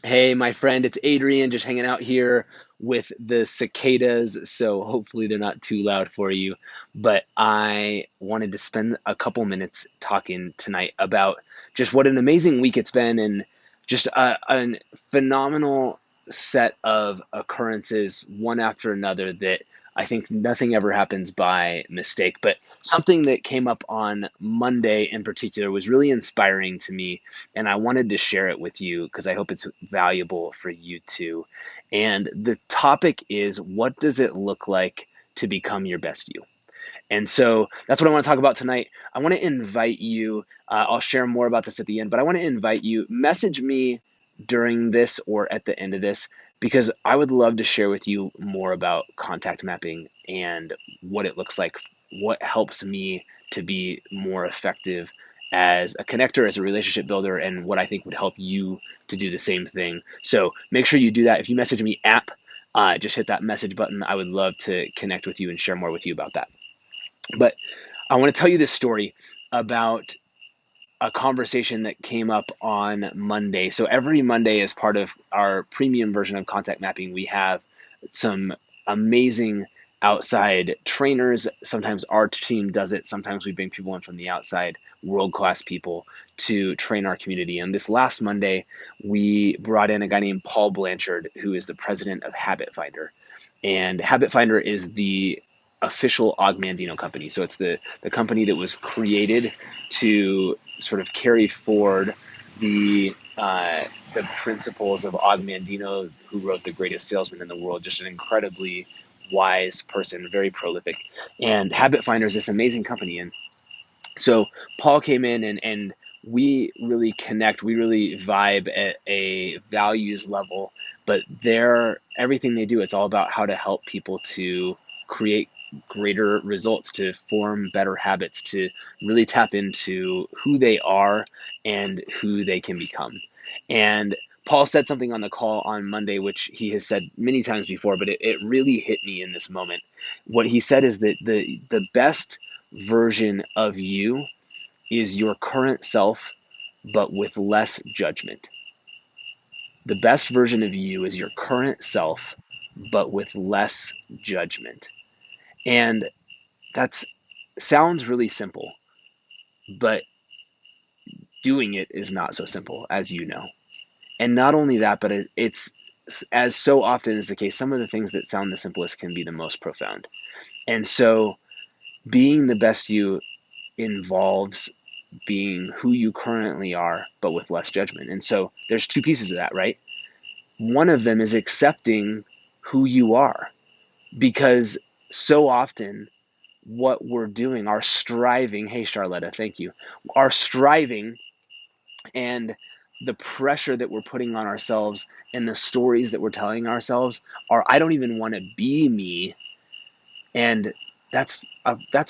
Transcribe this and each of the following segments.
Hey, my friend, it's Adrian just hanging out here with the cicadas, so hopefully they're not too loud for you. But I wanted to spend a couple minutes talking tonight about just what an amazing week it's been and just a phenomenal set of occurrences, one after another, that I think nothing ever happens by mistake. But something that came up on Monday in particular was really inspiring to me, and I wanted to share it with you because I hope it's valuable for you too. And the topic is, what does it look like to become your best you? And so that's what I want to talk about tonight. I want to invite you, I'll share more about this at the end, but I want to invite you, message me during this or at the end of this, because I would love to share with you more about contact mapping and what it looks like, what helps me to be more effective as a connector, as a relationship builder, and what I think would help you to do the same thing. So make sure you do that. If you message me just hit that message button. I would love to connect with you and share more with you about that. But I want to tell you this story about a conversation that came up on Monday. So every Monday, as part of our premium version of contact mapping, we have some amazing outside trainers. Sometimes our team does it. Sometimes we bring people in from the outside, world-class people, to train our community. And this last Monday, we brought in a guy named Paul Blanchard, who is the president of Habit Finder. And Habit Finder is the official Og Mandino company. So it's the company that was created to sort of carry forward the principles of Og Mandino, who wrote The Greatest Salesman in the World, just an incredibly wise person, very prolific. And Habit Finder is this amazing company. And so Paul came in and we really connect, we really vibe at a values level, but everything they do, it's all about how to help people to create greater results, to form better habits, to really tap into who they are and who they can become. And Paul said something on the call on Monday, which he has said many times before, but it really hit me in this moment. What he said is that the best version of you is your current self, but with less judgment. The best version of you is your current self, but with less judgment. And that sounds really simple, but doing it is not so simple, as you know. And not only that, but it's, as so often is the case, some of the things that sound the simplest can be the most profound. And so being the best you involves being who you currently are, but with less judgment. And so there's two pieces of that, right? One of them is accepting who you are, because so often what we're doing, our striving, hey, Charlotta, thank you, our striving and the pressure that we're putting on ourselves and the stories that we're telling ourselves are, I don't even want to be me. And that's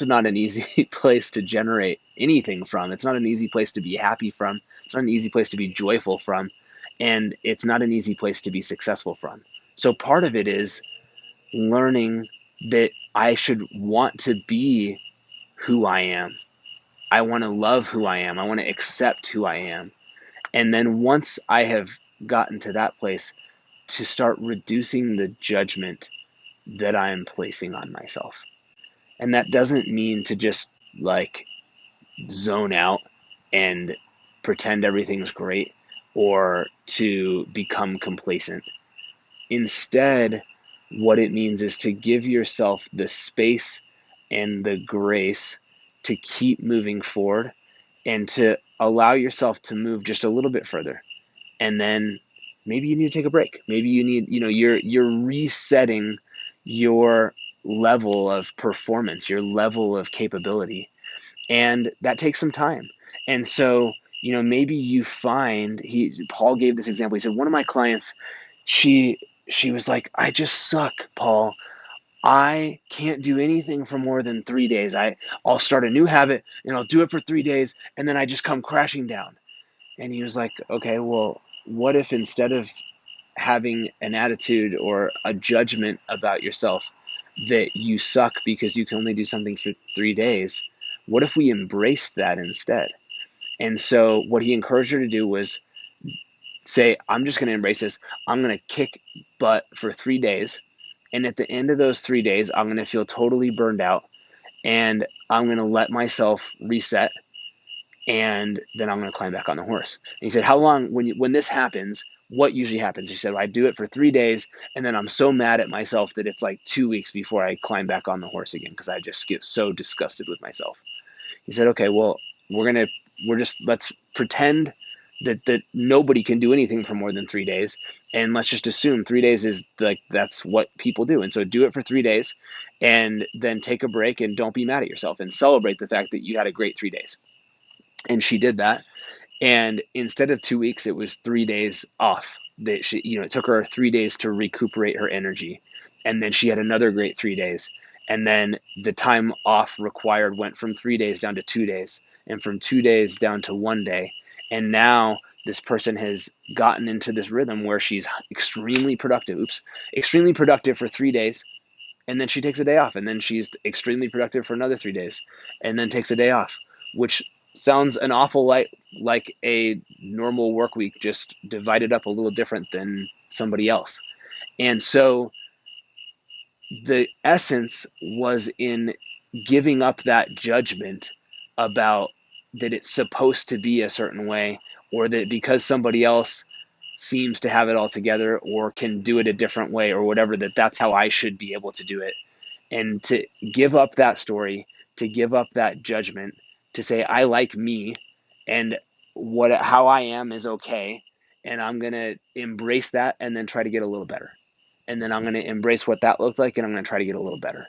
not an easy place to generate anything from. It's not an easy place to be happy from. It's not an easy place to be joyful from, and it's not an easy place to be successful from. So part of it is learning that I should want to be who I am. I want to love who I am. I want to accept who I am. And then once I have gotten to that place, to start reducing the judgment that I am placing on myself. And that doesn't mean to just like zone out and pretend everything's great or to become complacent. Instead, what it means is to give yourself the space and the grace to keep moving forward and to allow yourself to move just a little bit further. And then maybe you need to take a break. Maybe you need, you're resetting your level of performance, your level of capability. And that takes some time. And so, maybe you find Paul gave this example. He said, one of my clients, she she was like, I just suck, Paul. I can't do anything for more than 3 days. I'll start a new habit and I'll do it for 3 days and then I just come crashing down. And he was like, okay, well, what if instead of having an attitude or a judgment about yourself that you suck because you can only do something for 3 days, what if we embraced that instead? And so what he encouraged her to do was say, I'm just going to embrace this. I'm going to kick butt for 3 days. And at the end of those 3 days, I'm going to feel totally burned out, and I'm going to let myself reset, and then I'm going to climb back on the horse. And he said, how long, when this happens, what usually happens? He said, well, I do it for 3 days, and then I'm so mad at myself that it's like 2 weeks before I climb back on the horse again, because I just get so disgusted with myself. He said, okay, well, let's pretend that nobody can do anything for more than 3 days, and let's just assume 3 days is like that's what people do. And so do it for 3 days, and then take a break, and don't be mad at yourself, and celebrate the fact that you had a great 3 days. And she did that, and instead of 2 weeks, it was 3 days off. That she, it took her 3 days to recuperate her energy, and then she had another great 3 days. And then the time off required went from 3 days down to 2 days, and from 2 days down to 1 day. And now this person has gotten into this rhythm where she's extremely productive. Extremely productive for 3 days, and then she takes a day off, and then she's extremely productive for another 3 days, and then takes a day off, which sounds an awful like a normal work week, just divided up a little different than somebody else. And so the essence was in giving up that judgment about that it's supposed to be a certain way, or that because somebody else seems to have it all together or can do it a different way or whatever, that's how I should be able to do it. And to give up that story, to give up that judgment, to say, I like me, and how I am is okay, and I'm going to embrace that, and then try to get a little better. And then I'm going to embrace what that looks like, and I'm going to try to get a little better.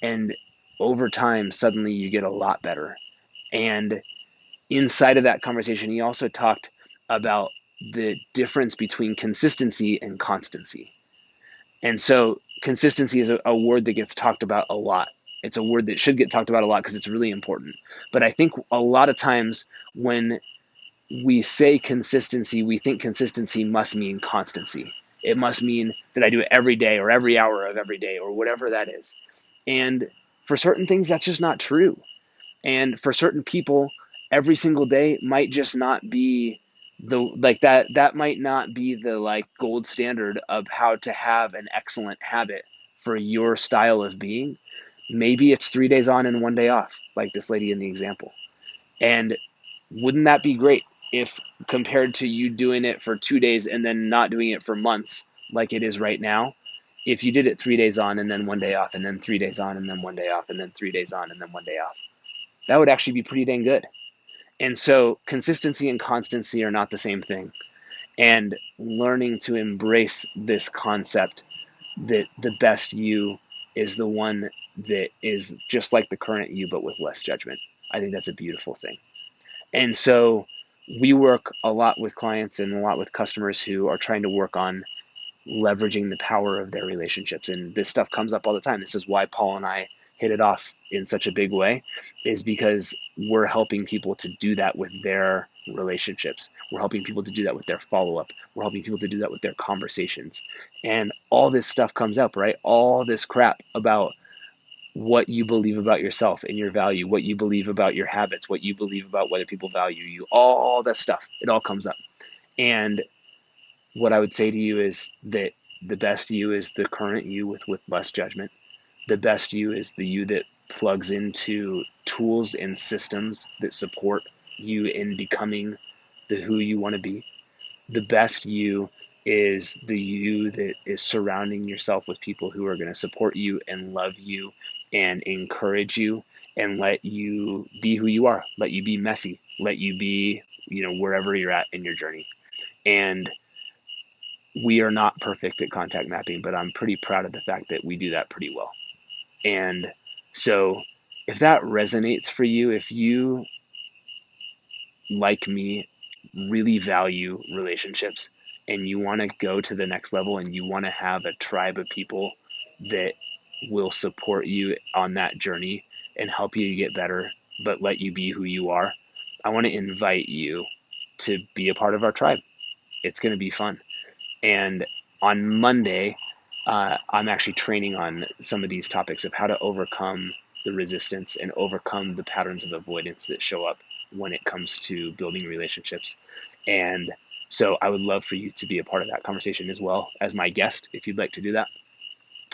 And over time, suddenly you get a lot better. And inside of that conversation, he also talked about the difference between consistency and constancy. And so consistency is a word that gets talked about a lot. It's a word that should get talked about a lot because it's really important. But I think a lot of times when we say consistency, we think consistency must mean constancy. It must mean that I do it every day or every hour of every day or whatever that is. And for certain things, that's just not true. And for certain people, every single day might just not be that might not be the gold standard of how to have an excellent habit for your style of being. Maybe it's 3 days on and 1 day off, like this lady in the example. And wouldn't that be great if, compared to you doing it for 2 days and then not doing it for months like it is right now, if you did it 3 days on and then 1 day off, and then 3 days on and then 1 day off, and then 3 days on and then 1 day off? That would actually be pretty dang good. And so consistency and constancy are not the same thing. And learning to embrace this concept that the best you is the one that is just like the current you, but with less judgment. I think that's a beautiful thing. And so we work a lot with clients and a lot with customers who are trying to work on leveraging the power of their relationships. And this stuff comes up all the time. This is why Paul and I hit it off in such a big way, is because we're helping people to do that with their relationships. We're helping people to do that with their follow-up. We're helping people to do that with their conversations. And all this stuff comes up, right? All this crap about what you believe about yourself and your value, what you believe about your habits, what you believe about whether people value you, all that stuff, it all comes up. And what I would say to you is that the best you is the current you with less judgment. The best you is the you that plugs into tools and systems that support you in becoming who you want to be. The best you is the you that is surrounding yourself with people who are going to support you and love you and encourage you and let you be who you are, let you be messy, let you be, wherever you're at in your journey. And we are not perfect at contact mapping, but I'm pretty proud of the fact that we do that pretty well. And so if that resonates for you, if you, like me, really value relationships and you want to go to the next level and you want to have a tribe of people that will support you on that journey and help you get better, but let you be who you are, I want to invite you to be a part of our tribe. It's going to be fun. And on Monday, I'm actually training on some of these topics of how to overcome the resistance and overcome the patterns of avoidance that show up when it comes to building relationships. And So I would love for you to be a part of that conversation as well as my guest, if you'd like to do that.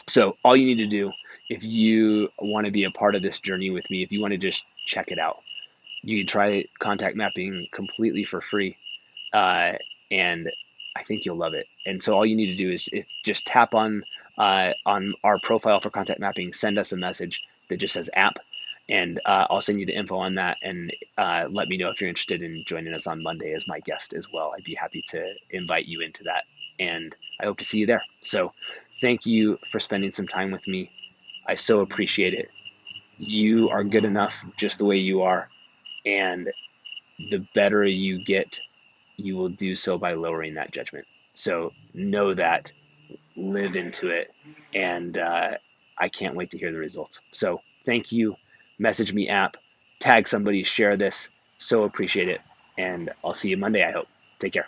So all you need to do, if you want to be a part of this journey with me, if you want to just check it out, you can try contact mapping completely for free. Uh, and I think you'll love it. And so all you need to do is just tap on our profile for contact mapping, send us a message that just says app, and I'll send you the info on that. And let me know if you're interested in joining us on Monday as my guest as well. I'd be happy to invite you into that, and I hope to see you there. So thank you for spending some time with me. I so appreciate it. You are good enough just the way you are, and the better you get, you will do so by lowering that judgment. So know that, live into it, and I can't wait to hear the results. So thank you. Message me app, tag somebody, share this. So appreciate it. And I'll see you Monday, I hope. Take care.